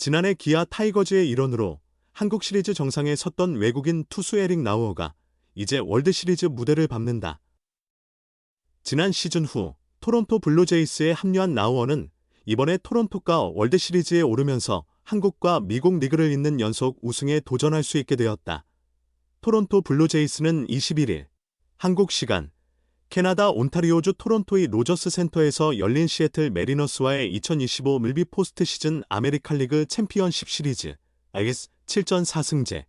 지난해 기아 타이거즈의 일원으로 한국 시리즈 정상에 섰던 외국인 투수 에릭 나우어가 이제 월드시리즈 무대를 밟는다. 지난 시즌 후 토론토 블루제이스에 합류한 나우어는 이번에 토론토가 월드시리즈에 오르면서 한국과 미국 리그를 잇는 연속 우승에 도전할 수 있게 되었다. 토론토 블루제이스는 21일 한국 시간 캐나다 온타리오주 토론토의 로저스 센터에서 열린 시애틀 메리너스와의 2025 밀비 포스트 시즌 아메리칸 리그 챔피언십 시리즈 알기스 7전 4승제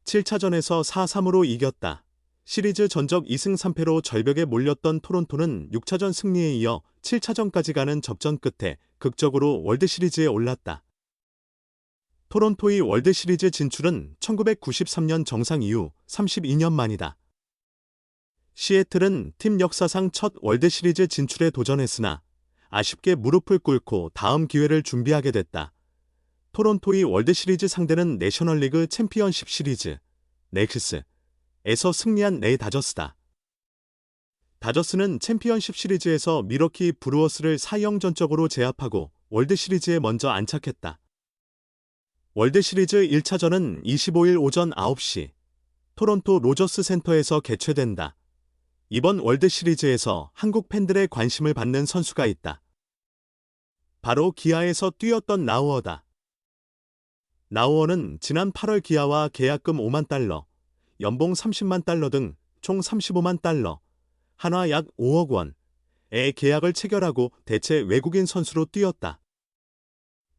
7차전에서 4-3으로 이겼다. 시리즈 전적 2승 3패로 절벽에 몰렸던 토론토는 6차전 승리에 이어 7차전까지 가는 접전 끝에 극적으로 월드시리즈에 올랐다. 토론토의 월드시리즈 진출은 1993년 정상 이후 32년 만이다. 시애틀은 팀 역사상 첫 월드시리즈 진출에 도전했으나 아쉽게 무릎을 꿇고 다음 기회를 준비하게 됐다. 토론토의 월드시리즈 상대는 내셔널리그 챔피언십 시리즈 넥스에서 승리한 레이 다저스다. 다저스는 챔피언십 시리즈에서 미러키 브루어스를 4-0 전적으로 제압하고 월드시리즈에 먼저 안착했다. 월드시리즈 1차전은 25일 오전 9시 토론토 로저스 센터에서 개최된다. 이번 월드시리즈에서 한국 팬들의 관심을 받는 선수가 있다. 바로 기아에서 뛰었던 나우어다. 나우어는 지난 8월 기아와 계약금 5만 달러, 연봉 30만 달러 등 총 35만 달러, 한화 약 5억 원의 계약을 체결하고 대체 외국인 선수로 뛰었다.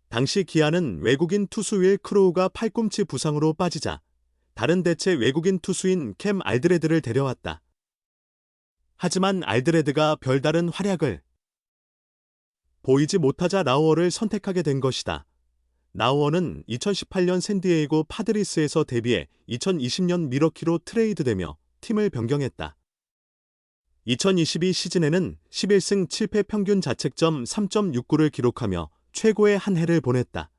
당시 기아는 외국인 투수 윌 크로우가 팔꿈치 부상으로 빠지자 다른 대체 외국인 투수인 캠 알드레드를 데려왔다. 하지만 알드레드가 별다른 활약을 보이지 못하자 나우어를 선택하게 된 것이다. 나우어는 2018년 샌디에이고 파드리스에서 데뷔해 2020년 미러키로 트레이드되며 팀을 변경했다. 2022 시즌에는 11승 7패 평균 자책점 3.69를 기록하며 최고의 한 해를 보냈다.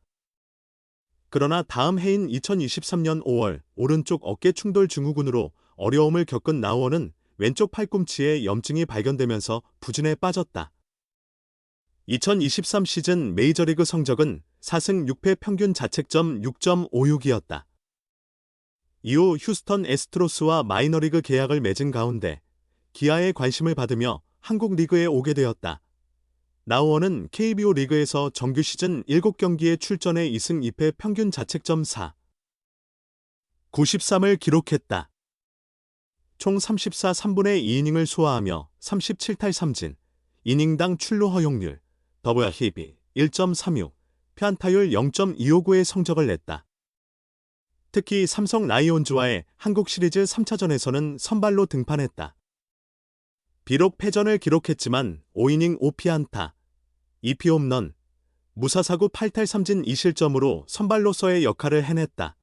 그러나 다음 해인 2023년 5월 오른쪽 어깨 충돌 증후군으로 어려움을 겪은 나우어는 왼쪽 팔꿈치에 염증이 발견되면서 부진에 빠졌다. 2023 시즌 메이저리그 성적은 4승 6패 평균 자책점 6.56이었다. 이후 휴스턴 애스트로스와 마이너리그 계약을 맺은 가운데 기아의 관심을 받으며 한국 리그에 오게 되었다. 나우어는 KBO 리그에서 정규 시즌 7경기에 출전해 2승 2패 평균 자책점 4.93을 기록했다. 총 34 3분의 2이닝을 소화하며 37탈 3진, 이닝당 출루 허용률, WHIP 1.36, 피안타율 0.259의 성적을 냈다. 특히 삼성 라이온즈와의 한국 시리즈 3차전에서는 선발로 등판했다. 비록 패전을 기록했지만 5이닝 5피안타, 2피 홈런, 무사사구 8탈 3진 2실점으로 선발로서의 역할을 해냈다.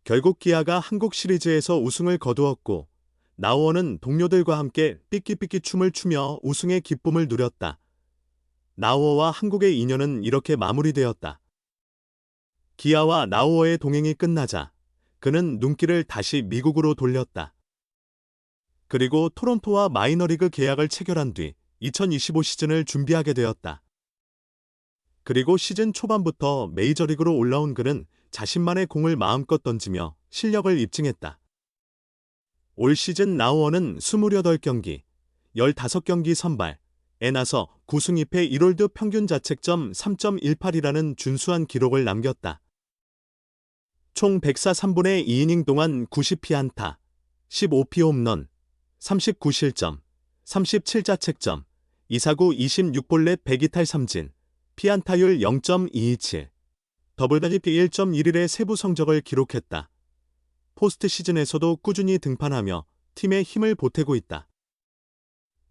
결국 기아가 한국 시리즈에서 우승을 거두었고 나우어는 동료들과 함께 삐끼삐끼 춤을 추며 우승의 기쁨을 누렸다. 나우어와 한국의 인연은 이렇게 마무리되었다. 기아와 나우어의 동행이 끝나자 그는 눈길을 다시 미국으로 돌렸다. 그리고 토론토와 마이너리그 계약을 체결한 뒤 2025 시즌을 준비하게 되었다. 그리고 시즌 초반부터 메이저리그로 올라온 그는 자신만의 공을 마음껏 던지며 실력을 입증했다. 올 시즌 나우어는 28경기, 15경기 선발에 나서 9승 2패 1홀드 평균 자책점 3.18이라는 준수한 기록을 남겼다. 총 104 3분의 2이닝 동안 90피안타, 15피 홈런, 39실점, 37자책점, 2사구 26볼넷 102탈 3진, 피안타율 0.227, WHIP 1.11의 세부 성적을 기록했다. 포스트 시즌에서도 꾸준히 등판하며 팀의 힘을 보태고 있다.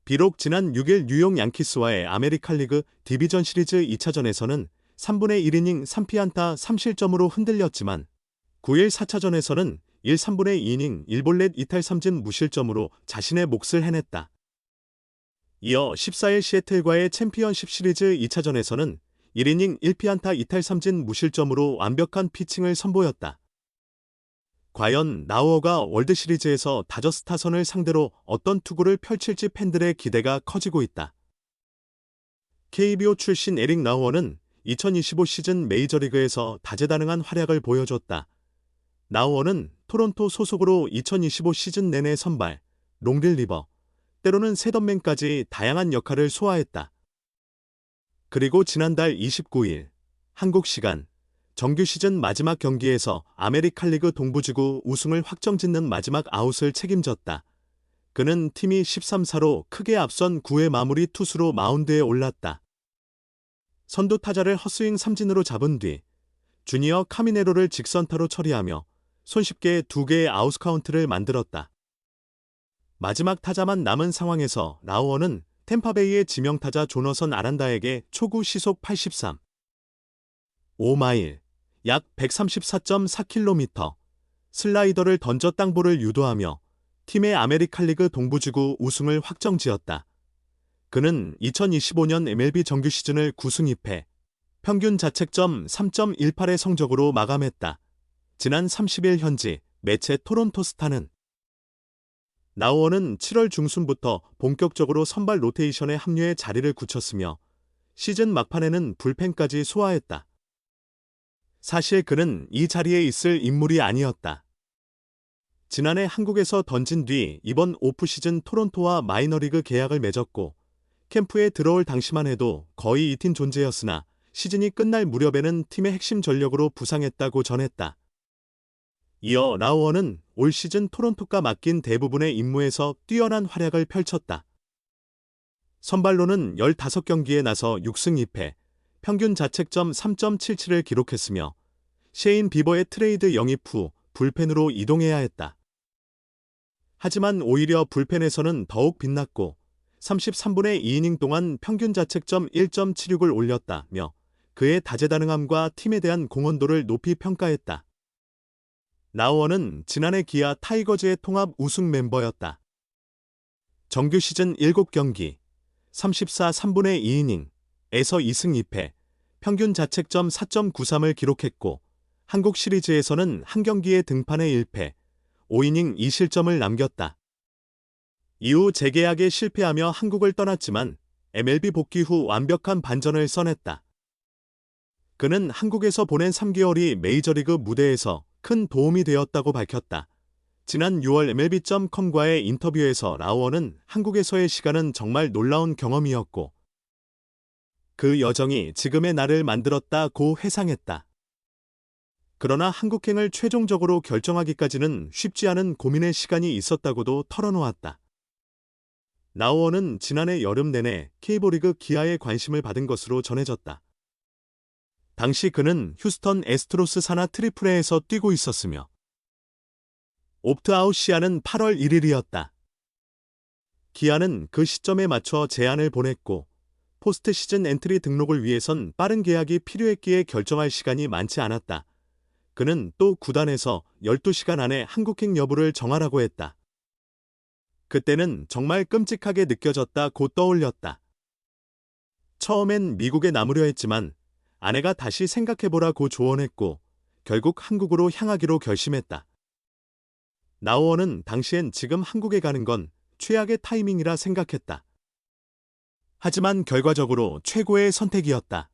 비록 지난 6일 뉴욕 양키스와의 아메리칸 리그 디비전 시리즈 2차전에서는 3분의 1이닝 3피안타 3실점으로 흔들렸지만 9일 4차전에서는 1 3분의 2이닝 1볼넷 2탈 3진 무실점으로 자신의 몫을 해냈다. 이어 14일 시애틀과의 챔피언십 시리즈 2차전에서는 1이닝 1피안타 2탈 3진 무실점으로 완벽한 피칭을 선보였다. 과연 나우어가 월드시리즈에서 다저스 타선을 상대로 어떤 투구를 펼칠지 팬들의 기대가 커지고 있다. KBO 출신 에릭 나우어는 2025 시즌 메이저리그에서 다재다능한 활약을 보여줬다. 라우어는 토론토 소속으로 2025 시즌 내내 선발, 롱릴리버, 때로는 셋업맨까지 다양한 역할을 소화했다. 그리고 지난달 29일 한국 시간 정규 시즌 마지막 경기에서 아메리칸 리그 동부지구 우승을 확정짓는 마지막 아웃을 책임졌다. 그는 팀이 13사로 크게 앞선 9회 마무리 투수로 마운드에 올랐다. 선두 타자를 헛스윙 삼진으로 잡은 뒤 주니어 카미네로를 직선타로 처리하며 손쉽게 2개의 아웃 카운트를 만들었다. 마지막 타자만 남은 상황에서 라우어는 템파베이의 지명타자 조너선 아란다에게 초구 시속 83, 5마일, 약 134.4km 슬라이더를 던져 땅볼을 유도하며 팀의 아메리칸 리그 동부지구 우승을 확정지었다. 그는 2025년 MLB 정규 시즌을 9승 2패, 평균 자책점 3.18의 성적으로 마감했다. 지난 30일 현지 매체 토론토 스타는 라우어는 7월 중순부터 본격적으로 선발 로테이션에 합류해 자리를 굳혔으며 시즌 막판에는 불펜까지 소화했다. 사실 그는 이 자리에 있을 인물이 아니었다. 지난해 한국에서 던진 뒤 이번 오프시즌 토론토와 마이너리그 계약을 맺었고 캠프에 들어올 당시만 해도 거의 이 팀 존재였으나 시즌이 끝날 무렵에는 팀의 핵심 전력으로 부상했다고 전했다. 이어 라우어는 올 시즌 토론토가 맡긴 대부분의 임무에서 뛰어난 활약을 펼쳤다. 선발로는 15경기에 나서 6승 2패, 평균 자책점 3.77을 기록했으며 셰인 비버의 트레이드 영입 후 불펜으로 이동해야 했다. 하지만 오히려 불펜에서는 더욱 빛났고 33분의 2이닝 동안 평균 자책점 1.76을 올렸다며 그의 다재다능함과 팀에 대한 공헌도를 높이 평가했다. 라우어는 지난해 기아 타이거즈의 통합 우승 멤버였다. 정규 시즌 7경기, 34 3분의 2이닝에서 2승 2패, 평균 자책점 4.93을 기록했고 한국 시리즈에서는 한 경기에 등판해 1패, 5이닝 2실점을 남겼다. 이후 재계약에 실패하며 한국을 떠났지만 MLB 복귀 후 완벽한 반전을 써냈다. 그는 한국에서 보낸 3개월이 메이저리그 무대에서 큰 도움이 되었다고 밝혔다. 지난 6월 MLB.com과의 인터뷰에서 라우어는 한국에서의 시간은 정말 놀라운 경험이었고 그 여정이 지금의 나를 만들었다고 회상했다. 그러나 한국행을 최종적으로 결정하기까지는 쉽지 않은 고민의 시간이 있었다고도 털어놓았다. 라우어는 지난해 여름 내내 K리그 기아에 관심을 받은 것으로 전해졌다. 당시 그는 휴스턴 애스트로스 산하 트리플A에서 뛰고 있었으며 옵트아웃 시한은 8월 1일이었다. 기아는 그 시점에 맞춰 제안을 보냈고 포스트 시즌 엔트리 등록을 위해선 빠른 계약이 필요했기에 결정할 시간이 많지 않았다. 그는 또 구단에서 12시간 안에 한국행 여부를 정하라고 했다. 그때는 정말 끔찍하게 느껴졌다고 떠올렸다. 처음엔 미국에 남으려 했지만 아내가 다시 생각해보라고 조언했고 결국 한국으로 향하기로 결심했다. 라우어는 당시엔 지금 한국에 가는 건 최악의 타이밍이라 생각했다. 하지만 결과적으로 최고의 선택이었다.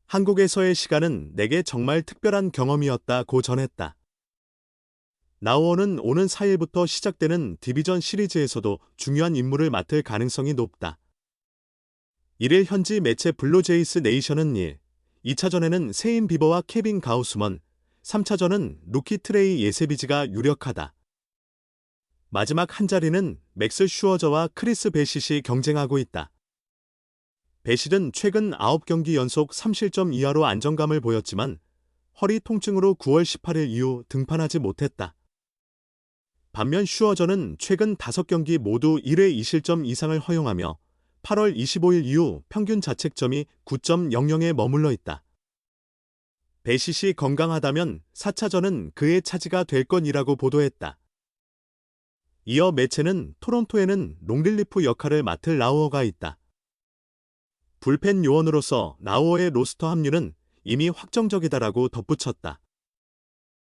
한국에서의 시간은 내게 정말 특별한 경험이었다고 전했다. 라우어는 오는 4일부터 시작되는 디비전 시리즈에서도 중요한 임무를 맡을 가능성이 높다. 1일 현지 매체 블루제이스 네이션은 2차전에는 세인 비버와 케빈 가우스먼, 3차전은 루키 트레이 예세비지가 유력하다. 마지막 한 자리는 맥스 슈어저와 크리스 베싯이 경쟁하고 있다. 베싯은 최근 9경기 연속 3실점 이하로 안정감을 보였지만 허리 통증으로 9월 18일 이후 등판하지 못했다. 반면 슈어저는 최근 5경기 모두 1회 2실점 이상을 허용하며 8월 25일 이후 평균 자책점이 9.00에 머물러 있다. 베싯이 건강하다면 4차전은 그의 차지가 될 건이라고 보도했다. 이어 매체는 토론토에는 롱릴리프 역할을 맡을 라우어가 있다. 불펜 요원으로서 라우어의 로스터 합류는 이미 확정적이다라고 덧붙였다.